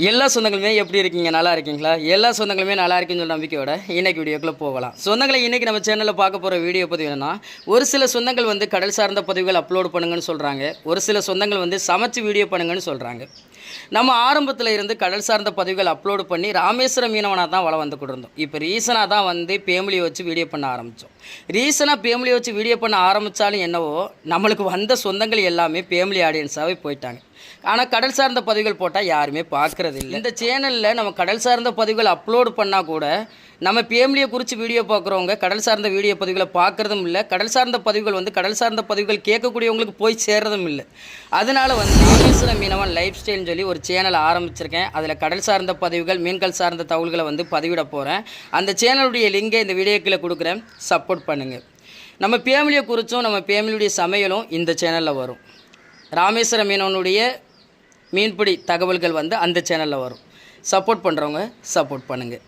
எல்லா சொந்தங்களுமே எப்படி இருக்கீங்க? நல்லா இருக்கீங்களா? எல்லா சொந்தங்களுமே நல்லா இருக்குன்னு சொல்ல நம்பிக்கையோட இன்றைக்கி வீடியோக்குள்ளே போகலாம். சொந்தங்களை இன்றைக்கி நம்ம சேனலில் பார்க்க போகிற வீடியோ பதிவு என்னென்னா, ஒரு சில சொந்தங்கள் வந்து கடல் சார்ந்த பதிவுகள் அப்லோட் பண்ணுங்கன்னு சொல்கிறாங்க. ஒரு சில சொந்தங்கள் வந்து சமைச்சு வீடியோ பண்ணுங்கன்னு சொல்கிறாங்க. நம்ம ஆரம்பத்தில் இருந்து கடல் சார்ந்த பதிவுகள் அப்லோடு பண்ணி ராமேஸ்வரம் மீனவனாக தான் வளம் வந்து கொண்டிருந்தோம். இப்போ ரீசனாக தான் வந்து ஃபேமிலியை வச்சு வீடியோ பண்ண ஆரம்பித்தோம். ரீசனாக ஃபேமிலியை வச்சு வீடியோ பண்ண ஆரம்பித்தாலும் என்னவோ நம்மளுக்கு வந்த சொந்தங்கள் எல்லாமே ஃபேமிலி ஆடியன்ஸாகவே போயிட்டாங்க. ஆனால் கடல் சார்ந்த பதிவுகள் போட்டால் யாருமே பார்க்குறது இல்லை. இந்த சேனலில் நம்ம கடல் சார்ந்த பதிவுகள் அப்லோடு பண்ணால் கூட நம்ம ஃபேமிலியை குறித்து வீடியோ பார்க்குறவங்க கடல் சார்ந்த வீடியோ பதிவுகளை பார்க்குறதும் இல்லை. கடல் சார்ந்த பதிவுகள் வந்து கடல் சார்ந்த பதிவுகள் கேட்கக்கூடியவங்களுக்கு போய் சேர்றதும் இல்லை. அதனால் வந்து ராமேஸ்வரம் மீனவன் லைஃப் ஸ்டைல்னு சொல்லி ஒரு சேனல் ஆரம்பிச்சிருக்கேன். அதில் கடல் சார்ந்த பதிவுகள் மீன்கள் சார்ந்த தகவல்களை வந்து பதிவிட போகிறேன். அந்த சேனலுடைய லிங்கை இந்த வீடியோக்கில் கொடுக்குறேன், சப்போர்ட் பண்ணுங்கள். நம்ம ஃபேமிலியை குறித்தும் நம்ம ஃபேமிலியுடைய சமையலும் இந்த சேனலில் வரும். ராமேஸ்வரம் மீனவனுடைய மீன்பிடி தகவல்கள் வந்து அந்த சேனலில் வரும். சப்போர்ட் பண்ணுறவங்க சப்போர்ட் பண்ணுங்கள்.